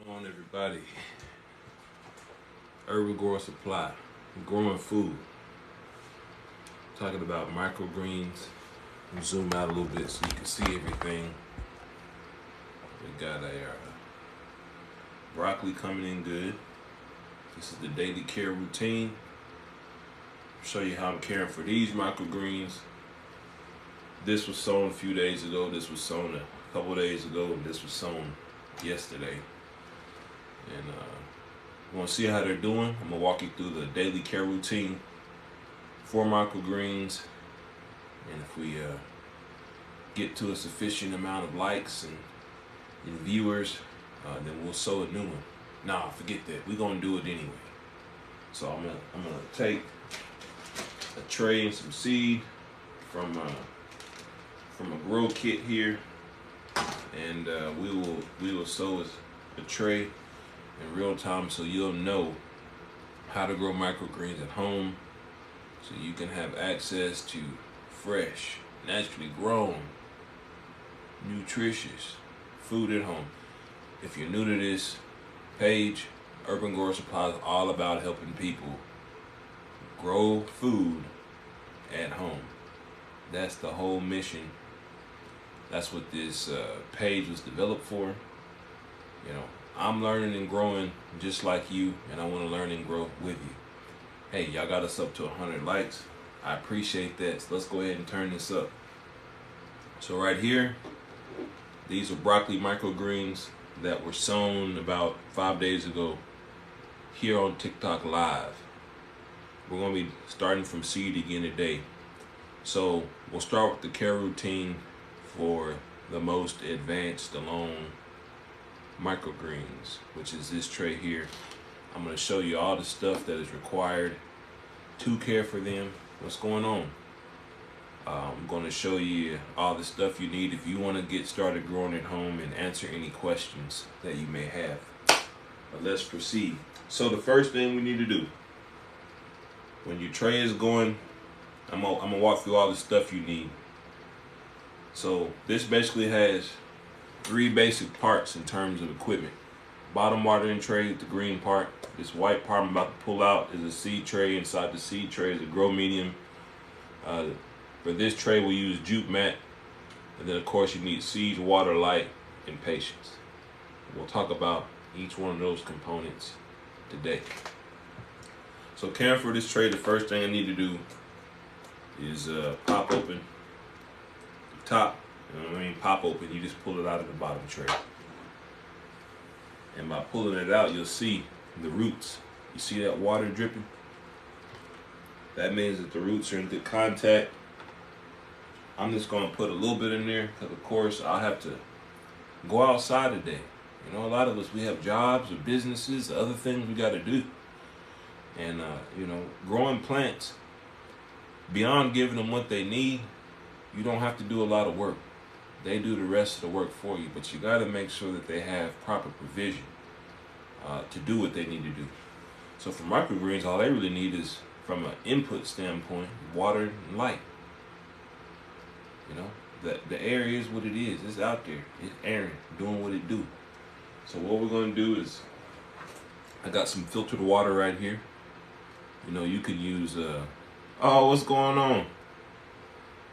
Come on, everybody. Urban Grower Supply, growing food. Talking about microgreens. Zoom out a little bit so you can see everything. We got a broccoli coming in good. This is the daily care routine. I'll show you how I'm caring for these microgreens. This was sown a few days ago. This was sown a couple days ago, and this was sown yesterday. And you want to see how they're doing? I'm gonna walk you through the daily care routine for microgreens, and if we get to a sufficient amount of likes and viewers, then we'll sow a new one. Nah, forget that. We're gonna do it anyway. So I'm gonna take a tray and some seed from a grow kit here, and we will sow a tray in real time, so you'll know how to grow microgreens at home, so you can have access to fresh, naturally grown, nutritious food at home. If you're new to this page, Urban Grower Supply is all about helping people grow food at home. That's the whole mission. That's what this page was developed for. You know, I'm learning and growing just like you, and I want to learn and grow with you. Hey, y'all got us up to 100 likes. I appreciate that. So let's go ahead and turn this up. So right here, these are broccoli microgreens that were sown about 5 days ago here on TikTok Live. We're going to be starting from seed again today. So we'll start with the care routine for the most advanced alone microgreens, which is this tray here. I'm going to show you all the stuff that is required to care for them. What's going on? I'm going to show you all the stuff you need if you want to get started growing at home and answer any questions that you may have. But let's proceed. So the first thing we need to do, when your tray is going, I'm gonna walk through all the stuff you need. So this basically has 3 basic parts in terms of equipment. Bottom watering tray, the green part. This white part I'm about to pull out is a seed tray. Inside the seed tray is a grow medium. For this tray we use jute mat. And then of course you need seeds, water, light, and patience. We'll talk about each one of those components today. So caring for this tray, the first thing I need to do is pop open the top. You know what I mean? Pop open, you just pull it out of the bottom tray. And by pulling it out, you'll see the roots. You see that water dripping? That means that the roots are in good contact. I'm just gonna put a little bit in there because of course I'll have to go outside today. You know, a lot of us, we have jobs or businesses, other things we gotta do. And you know, growing plants, beyond giving them what they need, you don't have to do a lot of work. They do the rest of the work for you, but you got to make sure that they have proper provision to do what they need to do. So for microgreens, all they really need is, from an input standpoint, water and light. You know, the air is what it is. It's out there. It's airing, doing what it do. So what we're going to do is, I got some filtered water right here. You know, you can use, oh, what's going on?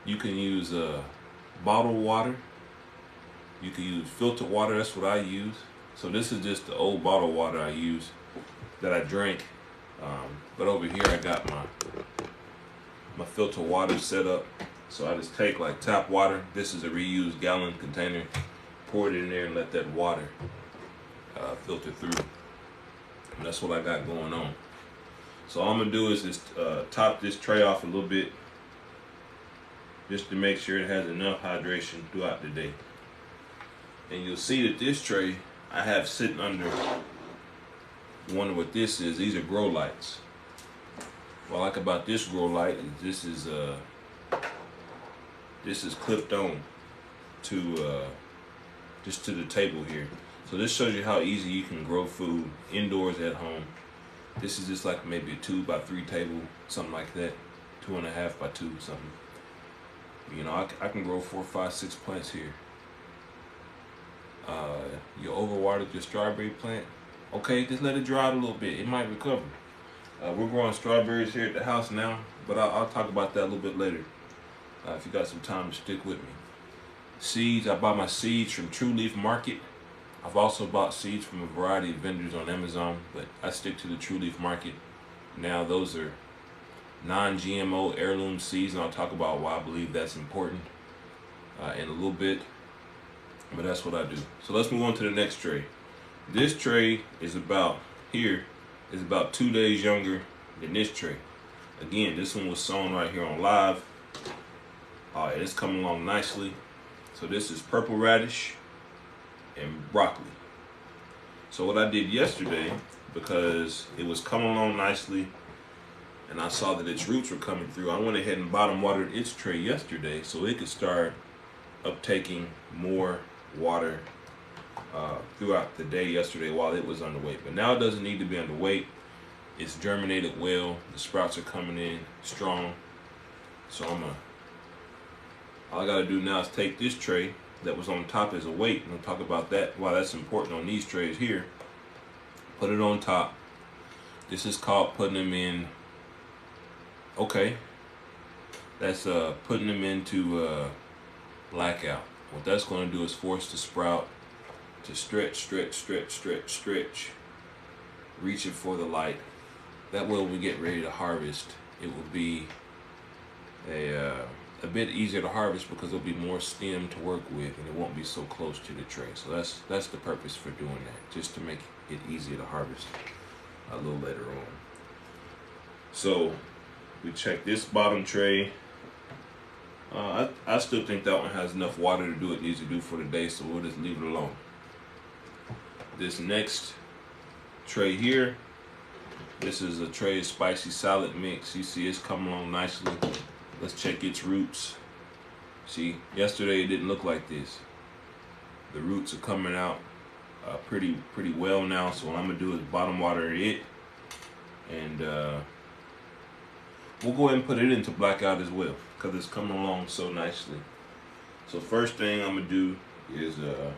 You can use bottled water. You can use filtered water. That's what I use. So this is just the old bottled water I use that I drank. But over here I got my filtered water set up. So I just take like tap water. This is a reused gallon container. Pour it in there and let that water filter through. And that's what I got going on. So all I'm gonna do is just top this tray off a little bit, just to make sure it has enough hydration throughout the day. And you'll see that this tray I have sitting under, wonder what this is. These are grow lights. What I like about this grow light is this is clipped on to just to the table here. So this shows you how easy you can grow food indoors at home. This is just like maybe a 2x3 table, something like that, 2.5x2 something. You know, I can grow 4, 5, 6 plants here. Your over overwatered your strawberry plant, okay, just let it dry out a little bit. It might recover. We're growing strawberries here at the house now, but I'll talk about that a little bit later. If you got some time to stick with me. Seeds, I buy my seeds from True Leaf Market. I've also bought seeds from a variety of vendors on Amazon, but I stick to the True Leaf Market. Now those are non-GMO heirloom seeds, and I'll talk about why I believe that's important in a little bit, but that's what I do. So let's move on to the next tray. This tray is about 2 days younger than this tray. Again, this one was sown right here on live. It's coming along nicely. So this is purple radish and broccoli. So what I did yesterday, because it was coming along nicely and I saw that its roots were coming through, I went ahead and bottom watered its tray yesterday so it could start uptaking more water throughout the day yesterday while it was underweight. But now it doesn't need to be underweight. It's germinated well. The sprouts are coming in strong. So all I gotta do now is take this tray that was on top as a weight, and I'll talk about that, why that's important on these trays here. Put it on top. This is called putting them in, okay, that's putting them into blackout. What that's going to do is force the sprout to stretch, reaching for the light. That way when we get ready to harvest, it will be a bit easier to harvest because there'll be more stem to work with and it won't be so close to the tray. So that's the purpose for doing that, just to make it easier to harvest a little later on. So we check this bottom tray. I still think that one has enough water to do what it needs to do for the day, so we'll just leave it alone. This next tray here, this is a tray of spicy salad mix. You see it's coming along nicely. Let's check its roots. See, yesterday it didn't look like this. The roots are coming out pretty well now, so what I'm gonna do is bottom water it, and we'll go ahead and put it into blackout as well because it's coming along so nicely. So first thing I'm gonna do is I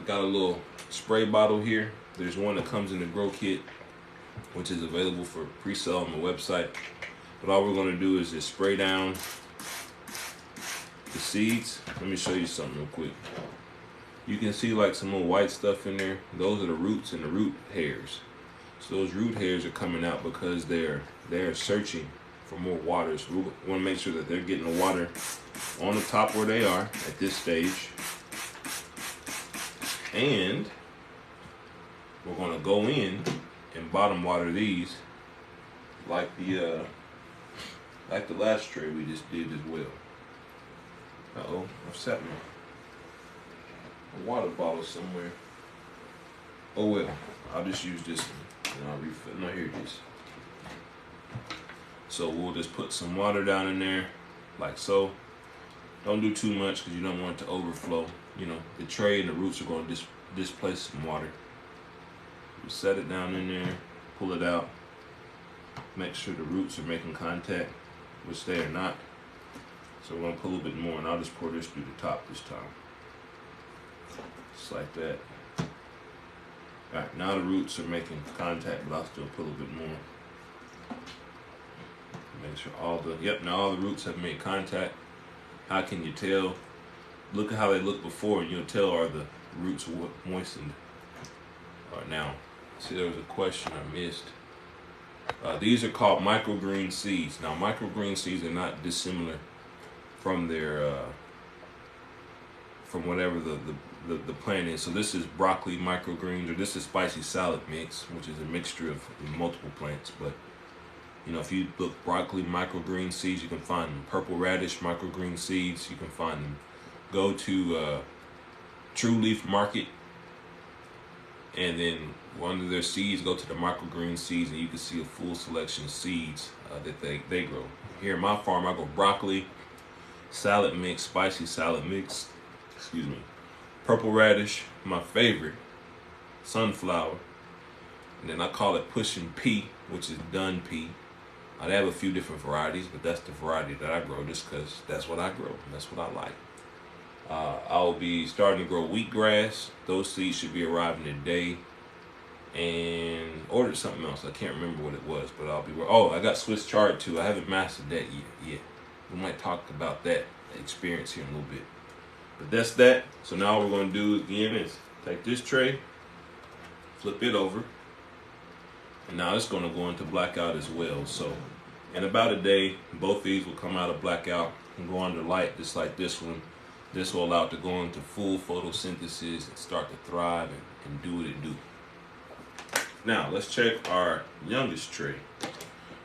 got a little spray bottle here. There's one that comes in the grow kit, which is available for pre-sale on the website. But all we're gonna do is just spray down the seeds. Let me show you something real quick. You can see like some little white stuff in there. Those are the roots and the root hairs. So those root hairs are coming out because they're searching for more water. So we want to make sure that they're getting the water on the top where they are at this stage. And we're gonna go in and bottom water these like the last tray we just did as well. Uh-oh, I've set my water bottle somewhere. Oh well, I'll just use this one and I'll refill. No, here it is. So we'll just put some water down in there, like so. Don't do too much because you don't want it to overflow. You know, the tray and the roots are going to displace some water. You set it down in there, pull it out. Make sure the roots are making contact, which they are not. So we're going to put a little bit more, and I'll just pour this through the top this time. Just like that. Alright, now the roots are making contact, but I'll still put a little bit more. Make sure now all the roots have made contact. How can you tell? Look at how they looked before, and you'll tell are the roots moistened. Alright, now, see there was a question I missed. These are called MicroGreens seeds. Now, MicroGreens seeds are not dissimilar from their from whatever the plant is. So this is broccoli microgreens, or this is spicy salad mix, which is a mixture of multiple plants. But you know, if you look broccoli microgreen seeds, you can find them. Purple radish microgreen seeds, you can find them. Go to True Leaf Market, and then under their seeds, go to the microgreen seeds, and you can see a full selection of seeds that they grow. Here in my farm, I go broccoli, salad mix, spicy salad mix, excuse me, purple radish, my favorite, sunflower, and then I call it pushing pea, which is done pea. They have a few different varieties, but that's the variety that I grow just because that's what I grow, and that's what I like. I'll be starting to grow wheatgrass. Those seeds should be arriving today. And ordered something else. I can't remember what it was, but I'll be. Oh, I got Swiss chard too. I haven't mastered that yet. We might talk about that experience here in a little bit. But that's that. So now what we're going to do again is take this tray, flip it over, and now it's going to go into blackout as well. So in about a day, both these will come out of blackout and go under light just like this one. This will allow it to go into full photosynthesis and start to thrive and do what it do. Now let's check our youngest tray,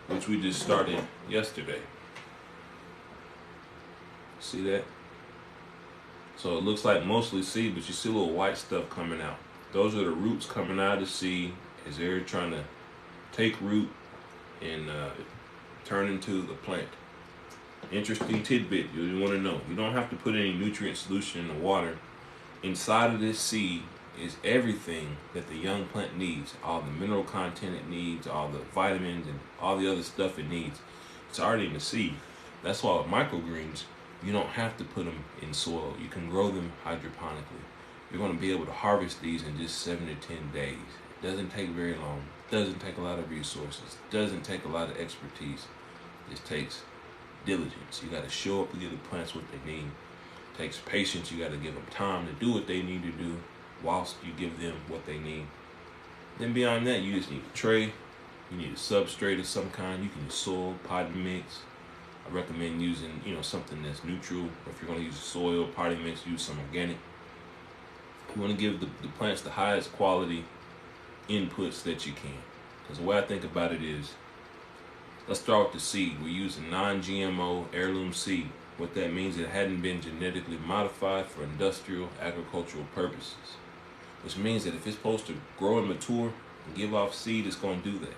which we just started yesterday. See that? So it looks like mostly seed, but you see a little white stuff coming out. Those are the roots coming out of the seed as they're trying to take root and turn into the plant. Interesting tidbit you want to know. You don't have to put any nutrient solution in the water. Inside of this seed is everything that the young plant needs. All the mineral content it needs, all the vitamins and all the other stuff it needs. It's already in the seed. That's why with microgreens, you don't have to put them in soil. You can grow them hydroponically. You're going to be able to harvest these in just 7 to 10 days. It doesn't take very long. It doesn't take a lot of resources. It doesn't take a lot of expertise. It takes diligence. You got to show up to give the plants what they need. It takes patience. You got to give them time to do what they need to do whilst you give them what they need. Then beyond that, you just need a tray. You need a substrate of some kind. You can use soil, potting mix. I recommend using, something that's neutral. If you're going to use soil, potting mix, use some organic. You want to give the plants the highest quality inputs that you can. Because the way I think about it is, let's start with the seed. We're using non-GMO heirloom seed. What that means, it hadn't been genetically modified for industrial agricultural purposes. Which means that if it's supposed to grow and mature and give off seed, it's going to do that.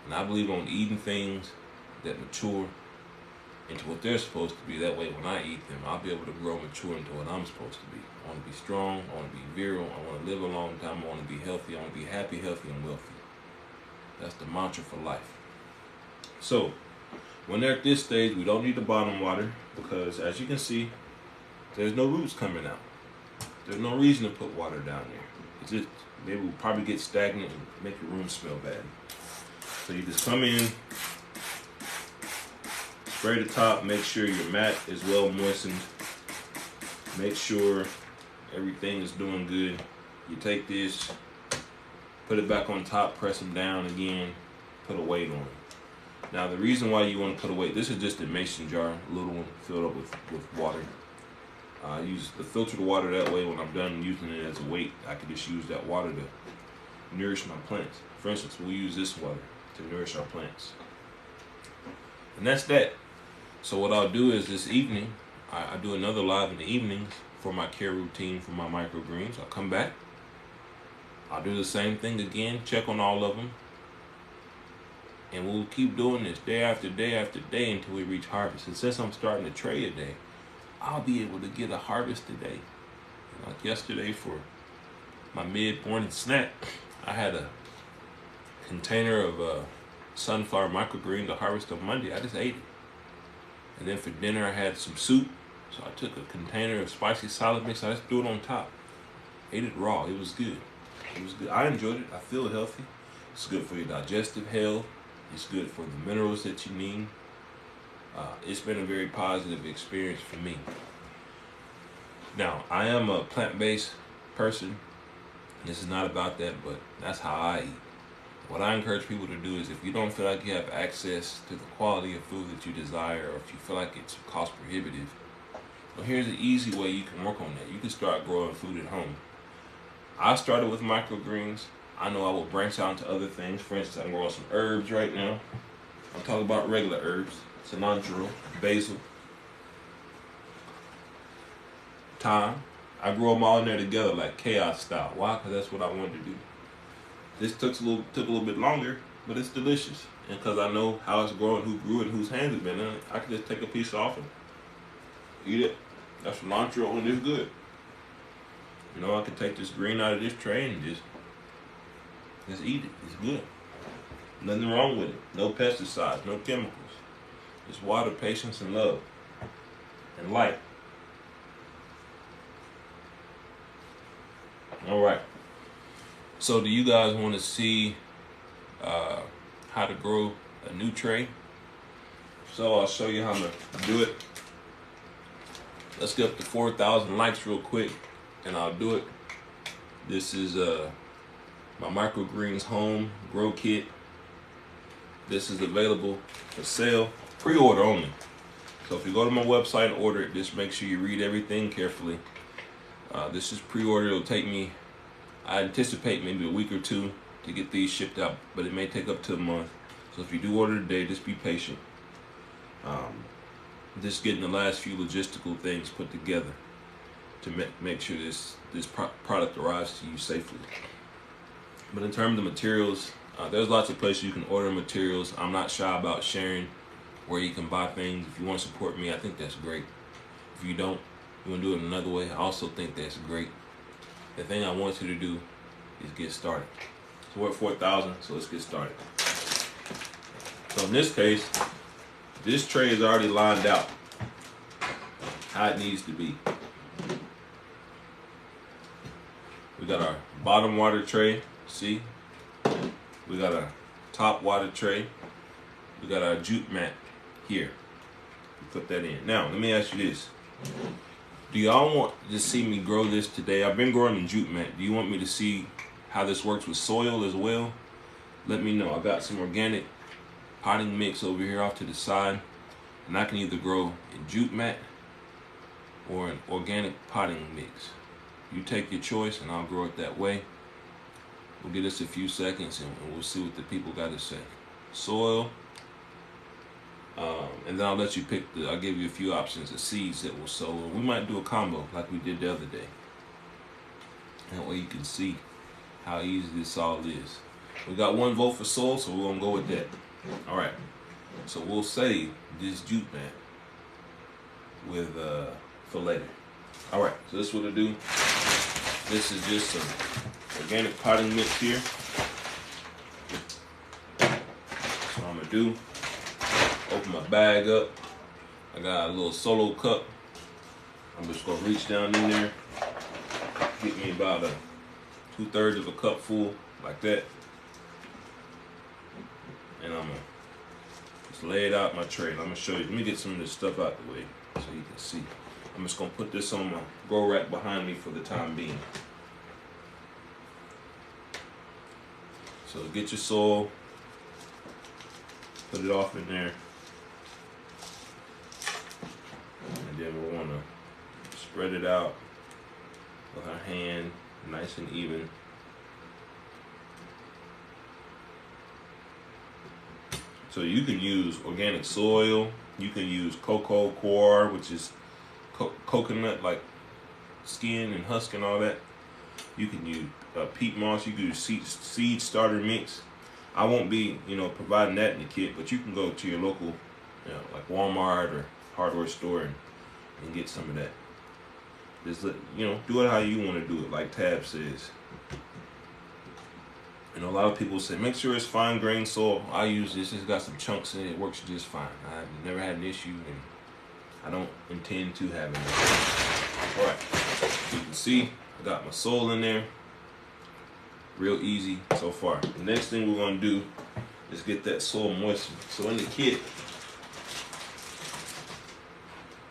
And I believe on eating things that mature into what they're supposed to be. That way when I eat them, I'll be able to grow and mature into what I'm supposed to be. I want to be strong, I want to be virile, I want to live a long time, I want to be healthy, I want to be happy, healthy, and wealthy. That's the mantra for life. So, when they're at this stage, we don't need the bottom water because as you can see, there's no roots coming out. There's no reason to put water down there. It's just, they will probably get stagnant and make your room smell bad. So you just come in, spray the top, make sure your mat is well moistened. Make sure everything is doing good. You take this, put it back on top, press them down again, put a weight on it. Now the reason why you want to put a weight, this is just a mason jar, a little one filled up with water. I use the filtered water that way. When I'm done using it as a weight, I can just use that water to nourish my plants. For instance, we'll use this water to nourish our plants. And that's that. So what I'll do is this evening, I do another live in the evenings for my care routine for my microgreens. I'll come back. I'll do the same thing again, check on all of them. And we'll keep doing this day after day after day until we reach harvest. And since I'm starting to trade a day, I'll be able to get a harvest today. Like yesterday for my mid-morning snack, I had a container of sunflower microgreens to harvest on Monday. I just ate it. And then for dinner I had some soup. So I took a container of spicy salad mix. I just threw it on top. Ate it raw. It was good. It was good. I enjoyed it. I feel healthy. It's good for your digestive health. It's good for the minerals that you need. It's been a very positive experience for me. Now, I am a plant-based person. This is not about that, but that's how I eat. What I encourage people to do is if you don't feel like you have access to the quality of food that you desire, or if you feel like it's cost prohibitive, well, here's an easy way you can work on that. You can start growing food at home. I started with microgreens. I know I will branch out into other things. For instance, I'm growing some herbs right now. I'm talking about regular herbs. Cilantro, basil, thyme. I grow them all in there together like chaos style. Why? Because that's what I wanted to do. This took a little bit longer, but it's delicious. And because I know how it's growing, who grew it, and whose hands it's been in it, I can just take a piece off and eat it. That's cilantro and it's good. I can take this green out of this tray and just eat it. It's good. Nothing wrong with it. No pesticides, no chemicals. Just water, patience, and love. And light. All right. So do you guys want to see how to grow a new tray? So I'll show you how to do it. Let's get up to 4,000 likes real quick, and I'll do it. This is my MicroGreens home grow kit. This is available for sale, pre-order only. So if you go to my website and order it, just make sure you read everything carefully. This is pre-order. It'll take me, I anticipate maybe a week or two to get these shipped out, but it may take up to a month. So if you do order today, just be patient. Just getting the last few logistical things put together to make sure this product arrives to you safely. But in terms of materials, there's lots of places you can order materials. I'm not shy about sharing where you can buy things. If you want to support me, I think that's great. If you don't, you want to do it another way, I also think that's great. The thing I want you to do is get started. So we're at 4,000, so let's get started. So in this case, this tray is already lined out how it needs to be. We got our bottom water tray, see? We got our top water tray. We got our jute mat here. We put that in. Now, let me ask you this. Do y'all want to see me grow this today? I've been growing the jute mat. Do you want me to see how this works with soil as well? Let me know. I got some organic potting mix over here off to the side, and I can either grow a jute mat or an organic potting mix. You take your choice and I'll grow it that way. We'll give this a few seconds and we'll see what the people got to say. Soil, and then I'll let you pick I'll give you a few options of seeds that will sow. We might do a combo like we did the other day. That way you can see how easy this all is. We got 1 vote for soil, so we're gonna go with that. All right, so we'll save this jute mat with for later. All right, so this is what it'll do. This is just some organic potting mix here. So what I'm gonna do, open my bag up. I got a little solo cup. I'm just gonna reach down in there, get me about 2/3 of a cup full, like that. And I'm gonna just lay it out in my tray. I'm gonna show you. Let me get some of this stuff out the way so you can see. I'm just gonna put this on my grow rack behind me for the time being. So get your soil, put it off in there, and then we'll wanna spread it out with our hand, nice and even. So you can use organic soil, you can use cocoa coir, which is coconut like skin and husk and all that. You can use peat moss, you can use seed starter mix. I won't be, providing that in the kit, but you can go to your local, like Walmart or hardware store and get some of that. Just do it how you want to do it, like Tab says. And a lot of people say, make sure it's fine grained soil. I use this, it's got some chunks in it, it works just fine. I've never had an issue and I don't intend to have it. All right, you can see I got my soil in there. Real easy so far. The next thing we're gonna do is get that soil moistened. So in the kit,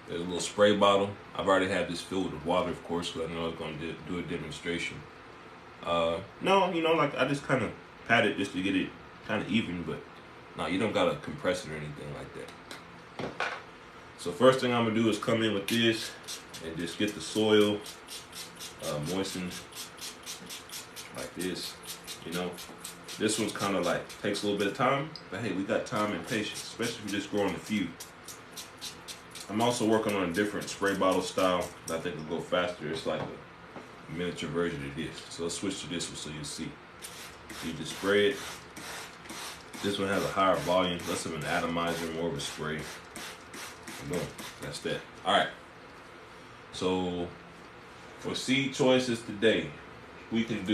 there's a little spray bottle. I've already had this filled with water, of course, because I know I was gonna do a demonstration. Like I just kind of pat it just to get it kind of even, but no, you don't gotta compress it or anything like that. So first thing I'm gonna do is come in with this and just get the soil moistened like this. This one's kind of like takes a little bit of time, but hey, we got time and patience, especially if you're just growing a few. I'm also working on a different spray bottle style that I think will go faster. It's like a miniature version of this. So let's switch to this one so you see. You just spray it. This one has a higher volume, less of an atomizer, more of a spray. Boom, that's that. All right. So for seed choices today, we can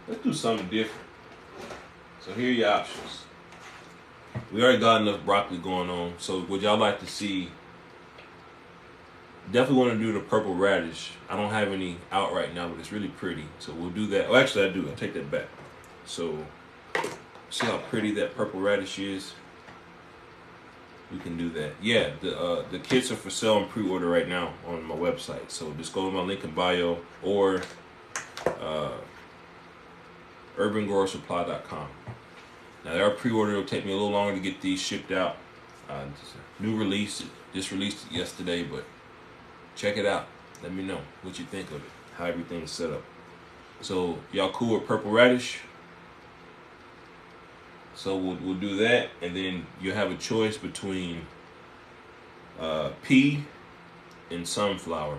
let's do something different. So here are your options. We already got enough broccoli going on. So would y'all like to see Definitely want to do the purple radish. I don't have any out right now, but it's really pretty. So we'll do that. Oh, actually, I do. I'll take that back. So see how pretty that purple radish is? We can do that. Yeah, the kits are for sale and pre-order right now on my website. So just go to my link in bio or urbangrowersupply.com. Now they are pre-order. It'll take me a little longer to get these shipped out. New release. Just released it yesterday, but check it out. Let me know what you think of it. How everything's set up. So y'all cool with purple radish? So we'll do that, and then you have a choice between pea and sunflower.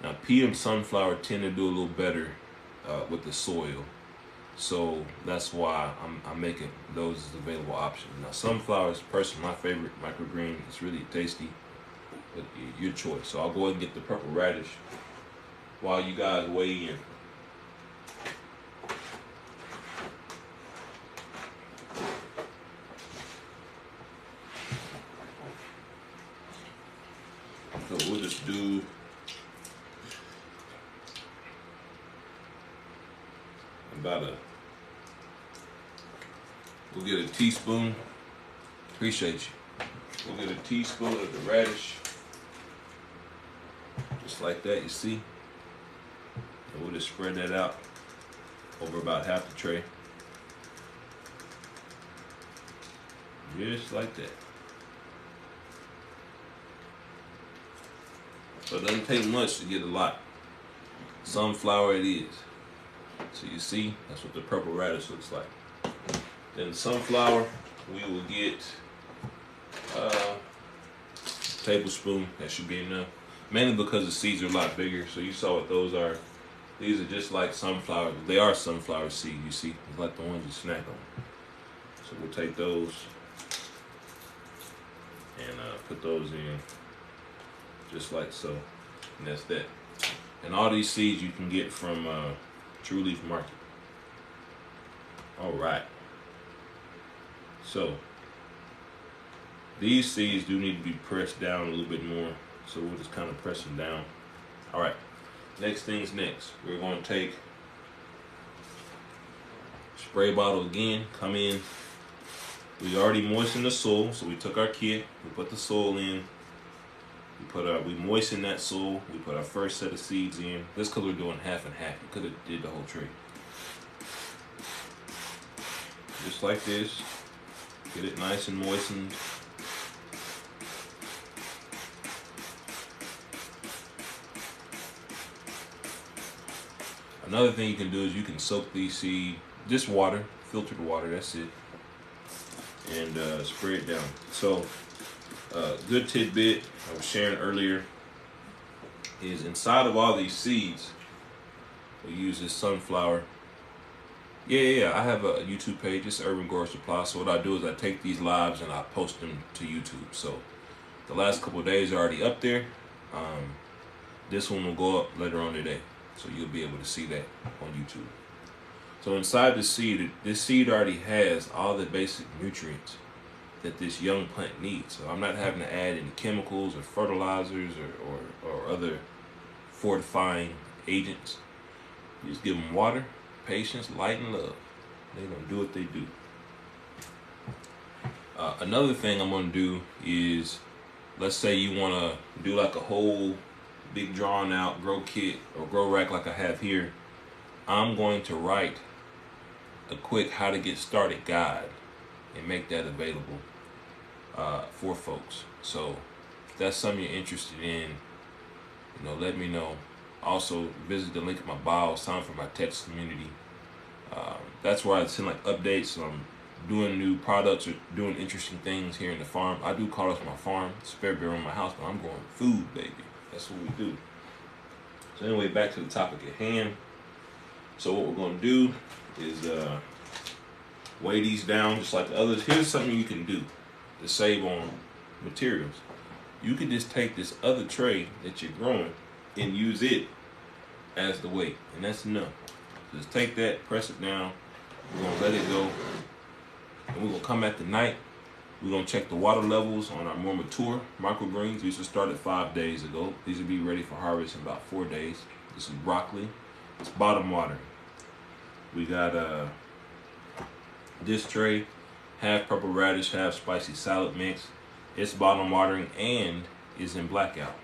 Now pea and sunflower tend to do a little better with the soil, so that's why I'm making those as available options. Now sunflower is personally my favorite microgreen. It's really tasty, but your choice. So I'll go ahead and get the purple radish while you guys weigh in. So we'll just do we'll get a teaspoon. Appreciate you. We'll get a teaspoon of the radish. Just like that, you see? And we'll just spread that out over about half the tray. Just like that. So it doesn't take much to get a lot. Sunflower it is. So you see, that's what the purple radish looks like. Then sunflower, we will get a tablespoon. That should be enough. Mainly because the seeds are a lot bigger. So you saw what those are. These are just like sunflower. They are sunflower seeds, you see. It's like the ones you snack on. So we'll take those and put those in. Just like so, and that's that. And all these seeds you can get from True Leaf Market. All right. So these seeds do need to be pressed down a little bit more. So we'll just kind of press them down. All right. Next thing's next. We're going to take spray bottle again. Come in. We already moistened the soil, so we took our kit. We put the soil in. We moistened that soil. We put our first set of seeds in. This because we're doing half and half. You could have did the whole tray. Just like this. Get it nice and moistened. Another thing you can do is you can soak these seeds, just water, filtered water, that's it. And spray it down. So good tidbit I was sharing earlier is inside of all these seeds, we use this sunflower. Yeah, I have a YouTube page. It's Urban Grower Supply. So what I do is I take these lives and I post them to YouTube. So the last couple of days are already up there. This one will go up later on today. So you'll be able to see that on YouTube. So inside the seed, this seed already has all the basic nutrients that this young plant needs. So I'm not having to add any chemicals or fertilizers or other fortifying agents. You just give them water, patience, light, and love. They're going to do what they do. Another thing I'm going to do is, let's say you want to do like a whole big drawn out grow kit or grow rack like I have here. I'm going to write a quick how to get started guide and make that available for folks. So if that's something you're interested in, let me know. Also visit the link in my bio, sign up for my text community. That's where I send like updates. So I'm doing new products or doing interesting things here in the farm. I do call this my farm, spare bear on my house, but I'm growing food, baby. That's what we do. So anyway, back to the topic at hand. So what we're going to do is weigh these down just like the others. Here's something you can do to save on materials. You can just take this other tray that you're growing and use it as the weight, and that's enough. Just take that, press it down. We're going to let it go, and we're going to come at the night We're gonna check the water levels on our more mature microgreens. These will start at 5 days ago. These will be ready for harvest in about 4 days. This is broccoli. It's bottom watering. We got this tray, half purple radish, half spicy salad mix. It's bottom watering and is in blackout.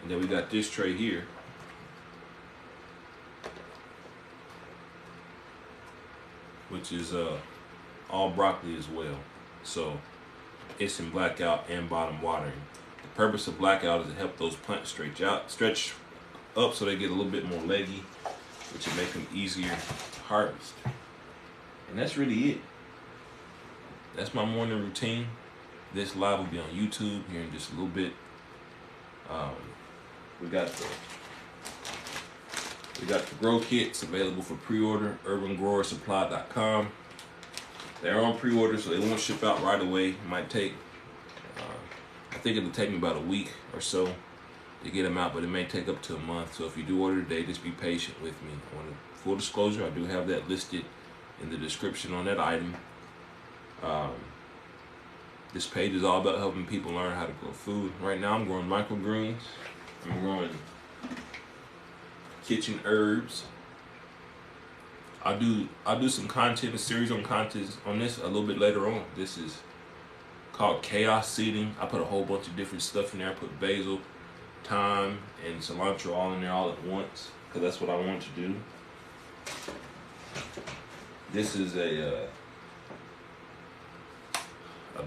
And then we got this tray here. Which is all broccoli as well. So it's in blackout and bottom watering. The purpose of blackout is to help those plants stretch up so they get a little bit more leggy, which will make them easier to harvest. And that's really it. That's my morning routine. This live will be on YouTube here in just a little bit. We got the grow kits available for pre-order, urbangrowersupply.com. They're on pre-order, so they won't ship out right away. It might take, I think it'll take me about a week or so to get them out, but it may take up to a month. So if you do order today, just be patient with me. Full disclosure, I do have that listed in the description on that item. This page is all about helping people learn how to grow food. Right now I'm growing microgreens. I'm growing kitchen herbs. I'll do some content, a series on content on this a little bit later on. This is called chaos seeding. I put a whole bunch of different stuff in there. I put basil, thyme, and cilantro all in there all at once because that's what I want to do. This is a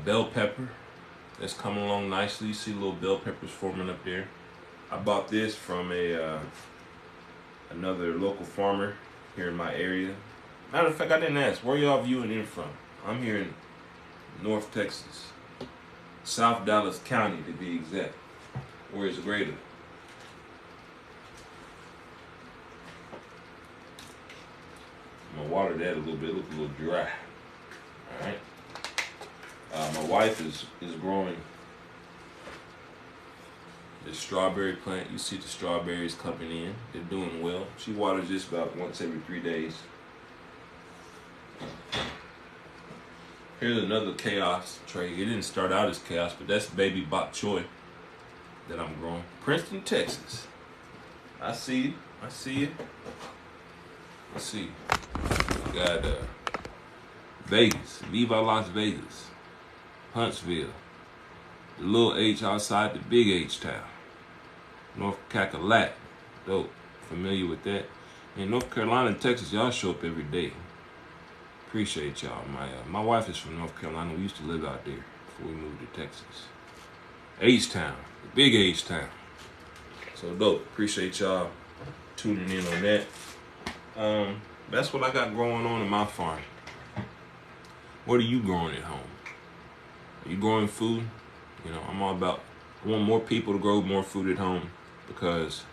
bell pepper that's coming along nicely. You see little bell peppers forming up there. I bought this from another local farmer here in my area. Matter of fact, I didn't ask, where y'all viewing in from? I'm here in North Texas, South Dallas County to be exact, where it's greater. I'm gonna water that a little bit, look a little dry. All right. My wife is growing this strawberry plant. You see the strawberries coming in. They're doing well. She waters this about once every 3 days. Here's another chaos tray. It didn't start out as chaos, but that's baby bok choy that I'm growing. Princeton, Texas. I see you. I see you. Let's see. We got Vegas. Viva Las Vegas. Huntsville. The little H outside the big H town. North Cackalack. Dope. Familiar with that? In North Carolina and Texas, y'all show up every day. Appreciate y'all. My wife is from North Carolina. We used to live out there before we moved to Texas. H-Town. The big H-Town. So dope. Appreciate y'all tuning in on that. That's what I got going on in my farm. What are you growing at home? Are you growing food? You know, I'm all about, I want more people to grow more food at home because,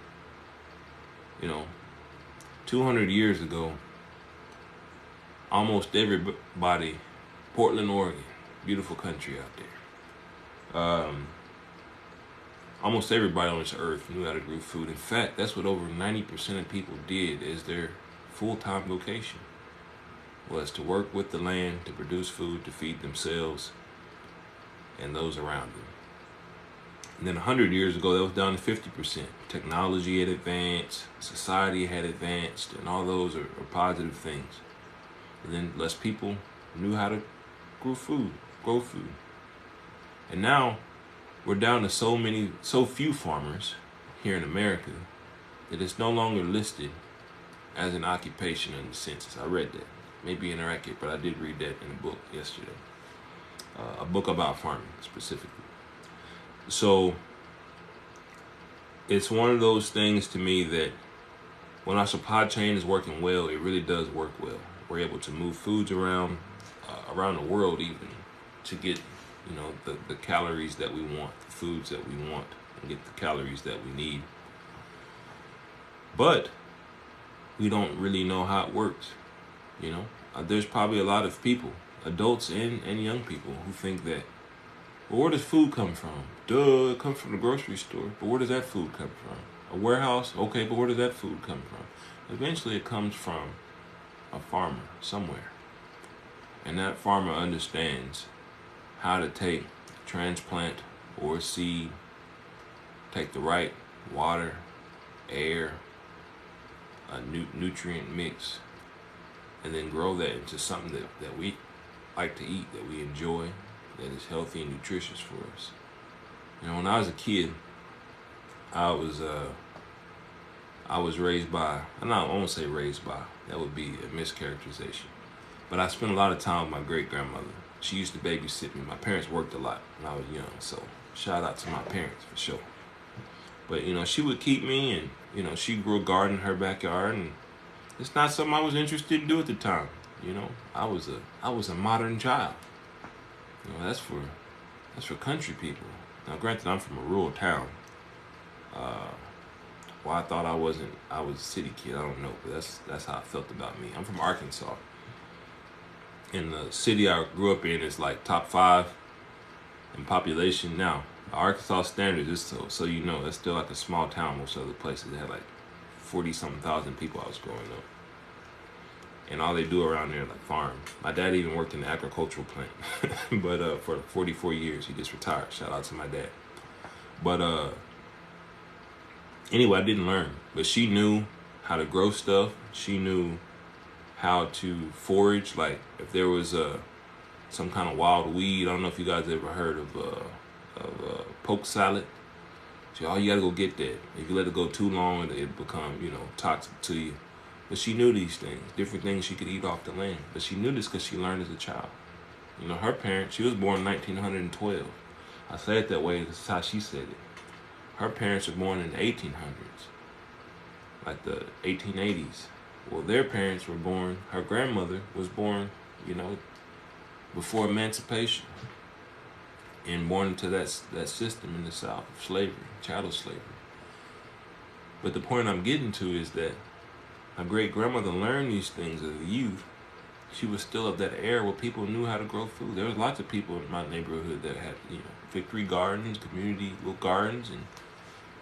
you know, 200 years ago, almost everybody, Portland, Oregon, beautiful country out there. Almost everybody on this earth knew how to grow food. In fact, that's what over 90% of people did as their full-time vocation, was to work with the land, to produce food, to feed themselves and those around them. And then 100 years ago, that was down to 50%. Technology had advanced, society had advanced, and all those are positive things. And then less people knew how to grow food. And now we're down to so few farmers here in America that it's no longer listed as an occupation in the census. I read that. Maybe inaccurate, but I did read that in a book yesterday. A book about farming specifically. So it's one of those things to me that when our supply chain is working well, it really does work well. We're able to move foods around the world even to get, you know, the calories that we want, the foods that we want, and get the calories that we need. But we don't really know how it works. You know, there's probably a lot of people, adults and young people, who think that, well, where does food come from? Duh, it comes from the grocery store. But where does that food come from? A warehouse? Okay, but where does that food come from? Eventually it comes from a farmer somewhere. and that farmer understands how to take transplant or seed, take the right water, air, a nutrient mix, and then grow that into something that we like to eat, that we enjoy, that is healthy and nutritious for us. You know, when I was a kid, I was raised by, I won't say raised by, that would be a mischaracterization. But I spent a lot of time with my great grandmother. She used to babysit me. My parents worked a lot when I was young, so shout out to my parents for sure. But you know, she would keep me, and you know, she grew a garden in her backyard, and it's not something I was interested to do at the time. You know, I was a modern child. You know, that's for country people. Now, granted, I'm from a rural town. Well, I thought I was a city kid. I don't know, but that's how I felt about me. I'm from Arkansas, and the city I grew up in is like top 5 in population now. Arkansas standards, is so you know, that's still like a small town. Most other places they had like 40-something thousand people. I was growing up, and all they do around there like farm. My dad even worked in the agricultural plant, but for 44 years he just retired. Shout out to my dad. But anyway, I didn't learn, but she knew how to grow stuff. She knew how to forage. Like if there was some kind of wild weed, I don't know if you guys ever heard of poke salad. So all you gotta go get that. If you let it go too long, it'll become, you know, toxic to you. But she knew these things, different things she could eat off the land. But she knew this because she learned as a child. You know, her parents, she was born in 1912. I say it that way because that's how she said it. Her parents were born in the 1800s, like the 1880s. Well, their parents were born, her grandmother was born, you know, before emancipation, and born into that system in the South of slavery, chattel slavery. But the point I'm getting to is that my great grandmother learned these things as a youth. She was still of that era where people knew how to grow food. There was lots of people in my neighborhood that had, you know, victory gardens, community little gardens, and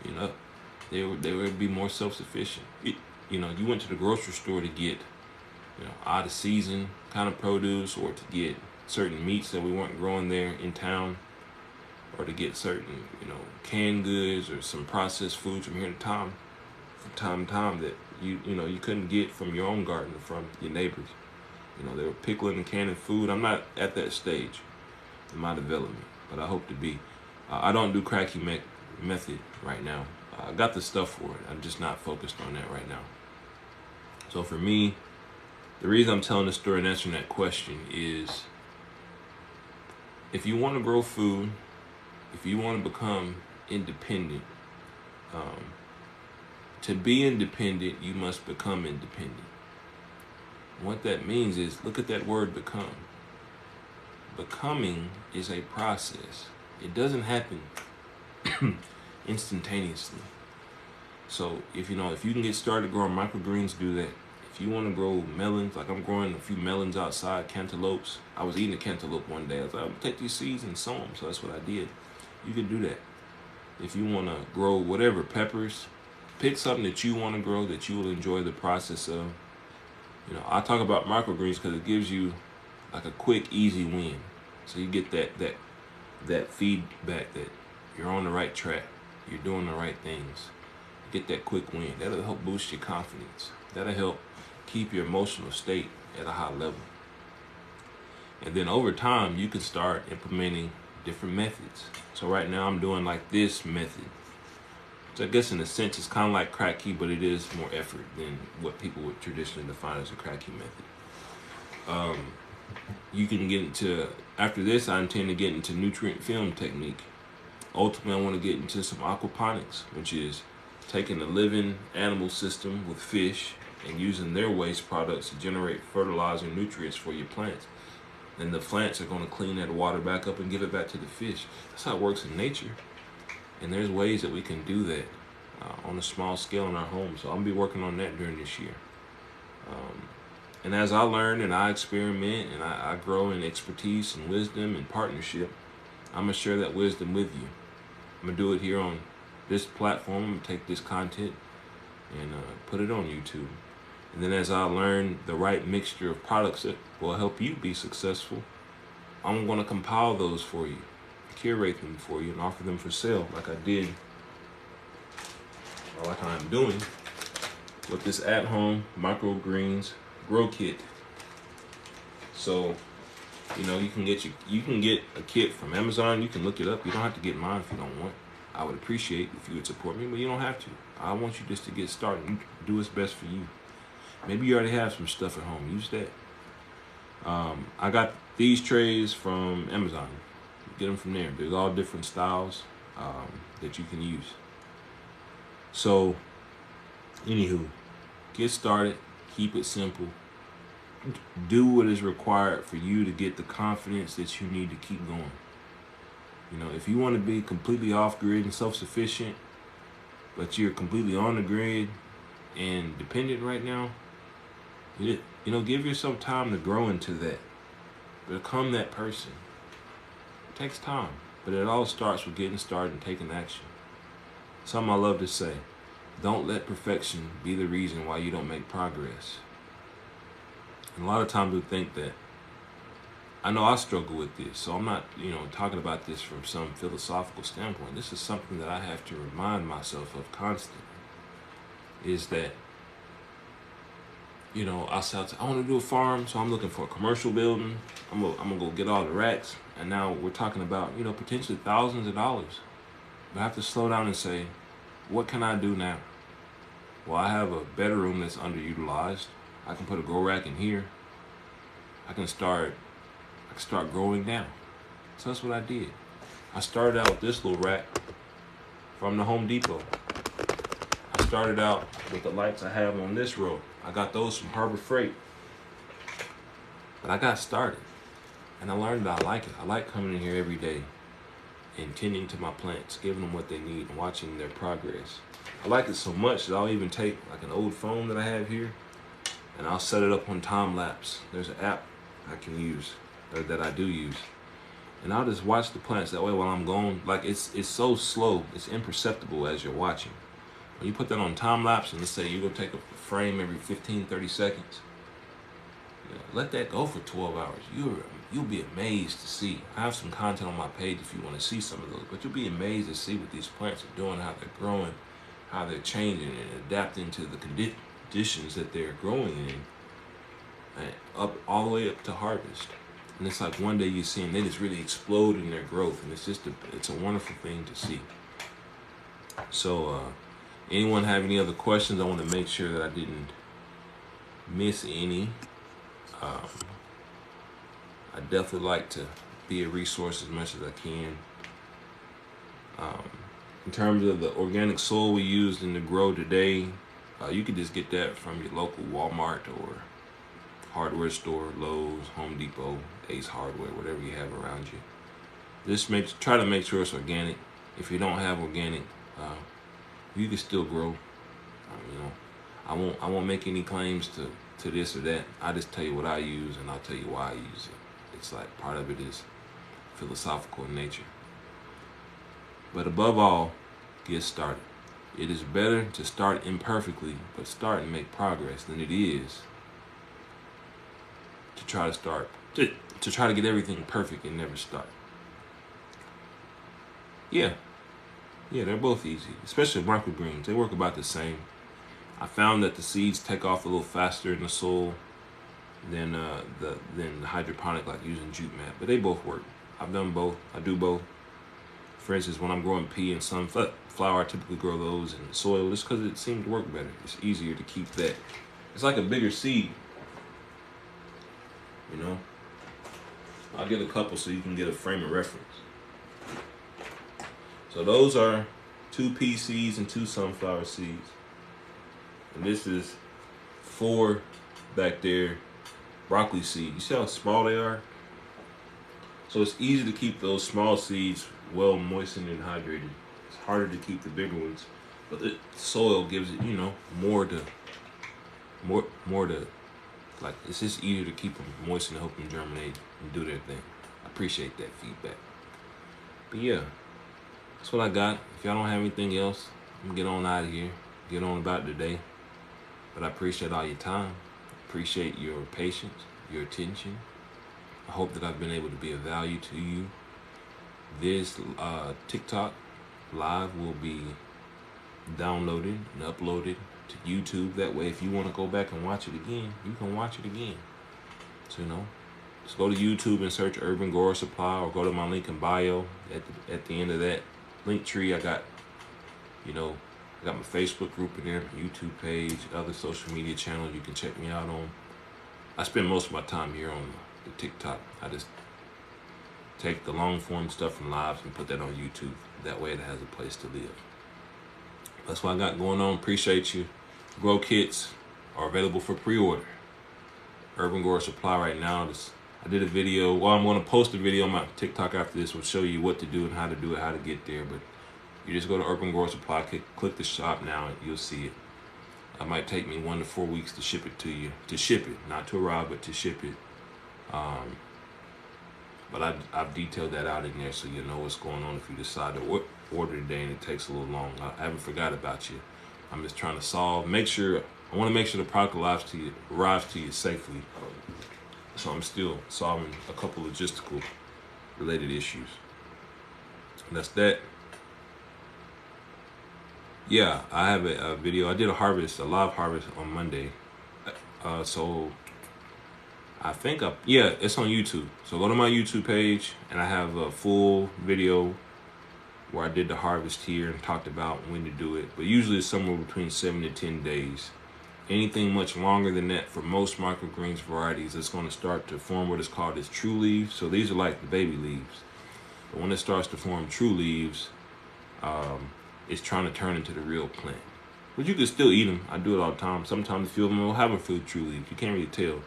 you know, they would be more self-sufficient. You know, you went to the grocery store to get, you know, out of season kind of produce, or to get certain meats that we weren't growing there in town, or to get certain, you know, canned goods or some processed foods from time to time that you know you couldn't get from your own garden or from your neighbors. You know, they were pickling and canning food. I'm not at that stage in my development, but I hope to be. I don't do cracky method right now. I got the stuff for it. I'm just not focused on that right now. So for me, the reason I'm telling the story and answering that question is, if you want to grow food, if you want to become independent, to be independent, you must become independent. What that means is, look at that word become. Becoming is a process. It doesn't happen instantaneously. So if you can get started growing microgreens, do that. If you want to grow melons, like I'm growing a few melons outside, cantaloupes. I was eating a cantaloupe one day. I was like, I'm gonna take these seeds and sow them. So that's what I did. You can do that. If you want to grow whatever, peppers, pick something that you want to grow, that you will enjoy the process of. You know, I talk about microgreens because it gives you like a quick, easy win. So you get that feedback that you're on the right track, you're doing the right things. Get that quick win. That'll help boost your confidence. That'll help keep your emotional state at a high level. And then over time, you can start implementing different methods. So right now I'm doing like this method. So I guess in a sense it's kind of like cracky, but it is more effort than what people would traditionally define as a cracky method. You can get into, after this I intend to get into nutrient film technique. Ultimately I want to get into some aquaponics, which is taking a living animal system with fish and using their waste products to generate fertilizer and nutrients for your plants. And the plants are going to clean that water back up and give it back to the fish. That's how it works in nature. And there's ways that we can do that on a small scale in our homes. So I'll be working on that during this year. And as I learn and I experiment and I grow in expertise and wisdom and partnership, I'm going to share that wisdom with you. I'm going to do it here on this platform. I'm going to take this content and put it on YouTube. And then as I learn the right mixture of products that will help you be successful, I'm going to compile those for you, curate them for you, and offer them for sale like I did, or like I'm doing with this at-home MicroGreens grow kit. So, you know, you can get a kit from Amazon. You can look it up. You don't have to get mine if you don't want. I would appreciate if you would support me, but you don't have to. I want you just to get started. You do what's best for you. Maybe you already have some stuff at home. Use that. I got these trays from Amazon. Get them from there. There's all different styles that you can use. So, anywho, get started. Keep it simple. Do what is required for you to get the confidence that you need to keep going. You know, if you want to be completely off grid and self-sufficient, but you're completely on the grid and dependent right now, you know, give yourself time to grow into that. Become that person. It takes time, but it all starts with getting started and taking action. Something I love to say: don't let perfection be the reason why you don't make progress. And a lot of times we think that, I know I struggle with this, so I'm not, you know, talking about this from some philosophical standpoint. This is something that I have to remind myself of constantly, is that, you know, I want to do a farm, so I'm looking for a commercial building. I'm gonna go get all the racks, and now we're talking about, you know, potentially thousands of dollars. But I have to slow down and say, what can I do now? Well, I have a bedroom that's underutilized. I can put a grow rack in here. I can start growing now. So that's what I did. I started out with this little rack from the Home Depot. I started out with the lights I have on this row. I got those from Harbor Freight. But I got started, and I learned that I like it. I like coming in here every day and tending to my plants, giving them what they need and watching their progress. I like it so much that I'll even take like an old phone that I have here, and I'll set it up on time lapse. There's an app I can use, or that I do use, and I'll just watch the plants that way while I'm going. Like it's so slow, it's imperceptible as you're watching. When you put that on time lapse, and let's say you're gonna take a frame every 15-30 seconds, you know, let that go for 12 hours. You'll be amazed to see. I have some content on my page if you want to see some of those, but you'll be amazed to see what these plants are doing, how they're growing, how they're changing and adapting to the conditions that they're growing in, and up all the way up to harvest. And it's like one day you see them, they just really explode in their growth, and it's a wonderful thing to see. So, anyone have any other questions? I want to make sure that I didn't miss any. I definitely like to be a resource as much as I can. In terms of the organic soil we used in the grow today, you can just get that from your local Walmart or hardware store, Lowe's, Home Depot, Ace Hardware, whatever you have around you. Just try to make sure it's organic. If you don't have organic, you can still grow. You know, I won't make any claims to this or that. I just tell you what I use, and I'll tell you why I use it. It's like part of it is philosophical in nature. But above all, get started. It is better to start imperfectly, but start and make progress, than it is to try to get everything perfect and never start. Yeah, they're both easy, especially microgreens. They work about the same. I found that the seeds take off a little faster in the soil than the hydroponic, like using jute mat. But they both work. I've done both. I do both. For instance, when I'm growing pea and sunflower, I typically grow those in the soil just because it seems to work better. It's easier to keep that. It's like a bigger seed. You know? I'll get a couple so you can get a frame of reference. So those are 2 pea seeds and 2 sunflower seeds. And this is 4 back there broccoli seeds. You see how small they are? So it's easy to keep those small seeds well moistened and hydrated. It's harder to keep the bigger ones, but the soil gives it, you know, more to like, it's just easier to keep them moist and help them germinate and do their thing. I appreciate that feedback. But yeah, that's what I got. If y'all don't have anything else, I'm gonna get on out of here. Get on about today. But I appreciate all your time. Appreciate your patience, your attention. I hope that I've been able to be of value to you. This TikTok live will be downloaded and uploaded to YouTube. That way, if you want to go back and watch it again, you can watch it again. So, just go to YouTube and search Urban Grower Supply, or go to my link in bio. At the end of that link tree, I got, I got my Facebook group in there, my YouTube page, other social media channels you can check me out on. I spend most of my time here on the TikTok. I just take the long form stuff from lives and put that on YouTube. That way it has a place to live. That's what I got going on. Appreciate you. Grow kits are available for pre-order. Urban Grower Supply right now. I did a video. Well, I'm going to post a video on my TikTok after this. Will show you what to do and how to do it, how to get there. But you just go to Urban Grower Supply, click the shop now, and you'll see it. It might take me 1 to 4 weeks to ship it to you. To ship it, not to arrive, but to ship it. But I've detailed that out in there so you know what's going on if you decide to order today and it takes a little long. I haven't forgot about you. I'm just trying to I want to make sure the product arrives to you safely. So I'm still solving a couple logistical related issues. And that's that. Yeah, I have a video. I did a live harvest on Monday. So I think it's on YouTube. So go to my YouTube page and I have a full video where I did the harvest here and talked about when to do it. But usually it's somewhere between 7 to 10 days. Anything much longer than that for most microgreens varieties, it's going to start to form what is called its true leaves. So these are like the baby leaves. But when it starts to form true leaves, it's trying to turn into the real plant. But you can still eat them. I do it all the time. Sometimes a few of them will have a few true leaves. You can't really tell.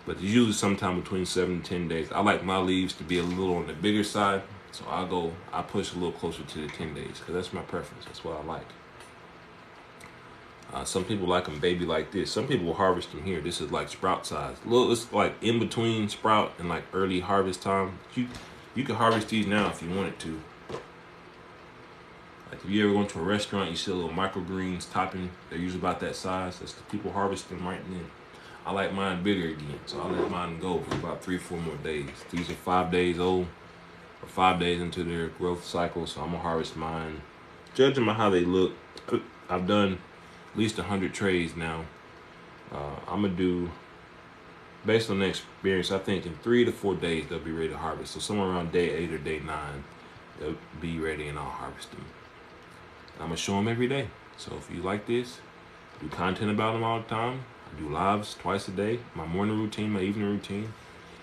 But it's usually sometime between 7 to 10 days. I like my leaves to be a little on the bigger side. So I push a little closer to the 10 days because that's my preference. That's what I like. Some people like them baby like this. Some people will harvest them here. This is like sprout size. It's like in between sprout and like early harvest time. You can harvest these now if you wanted to. Like if you ever go into a restaurant, you see a little microgreens topping. They're usually about that size. That's the people harvest them right then. I like mine bigger again, so I'll let mine go for about 3 or 4 more days. These are 5 days old, or 5 days into their growth cycle, so I'm gonna harvest mine. Judging by how they look, I've done at least 100 trays now. I'm gonna do, based on the experience, I think in 3 to 4 days they'll be ready to harvest. So somewhere around day 8 or day 9, they'll be ready and I'll harvest them. I'm gonna show them every day. So if you like this, do content about them all the time. I do lives twice a day, my morning routine, my evening routine.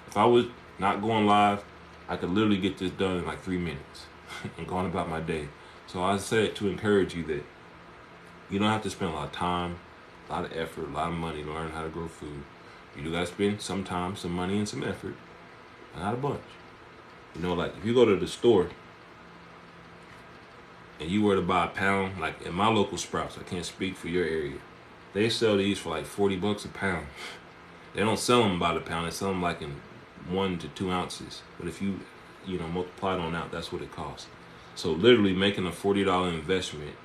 If I was not going live, I could literally get this done in like 3 minutes and go on about my day. So I said to encourage you that you don't have to spend a lot of time, a lot of effort, a lot of money to learn how to grow food. You do gotta spend some time, some money, and some effort, but not a bunch. Like if you go to the store and you were to buy a pound, like in my local Sprouts, I can't speak for your area, they sell these for like $40 a pound. They don't sell them by the pound, they sell them like in 1 to 2 ounces. But if you multiply it on out, that's what it costs. So literally making a $40 investment.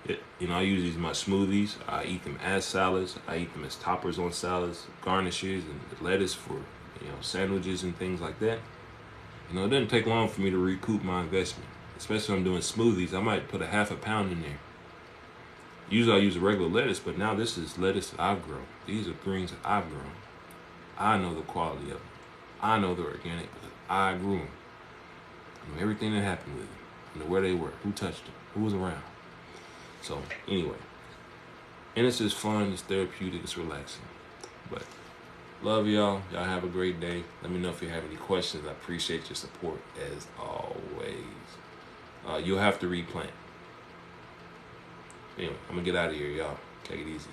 I use these in my smoothies. I eat them as salads. I eat them as toppers on salads, garnishes, and lettuce for sandwiches and things like that. It doesn't take long for me to recoup my investment. Especially when I'm doing smoothies, I might put a half a pound in there. Usually I use a regular lettuce, but now this is lettuce that I've grown. These are greens that I've grown. I know the quality of them. I know they're organic because I grew them. I know everything that happened with them. I know where they were, who touched them, who was around. So anyway, and it's just fun, it's therapeutic, it's relaxing. But love y'all. Y'all have a great day. Let me know if you have any questions. I appreciate your support as always. You'll have to replant. Anyway, I'm gonna get out of here, y'all. Take it easy.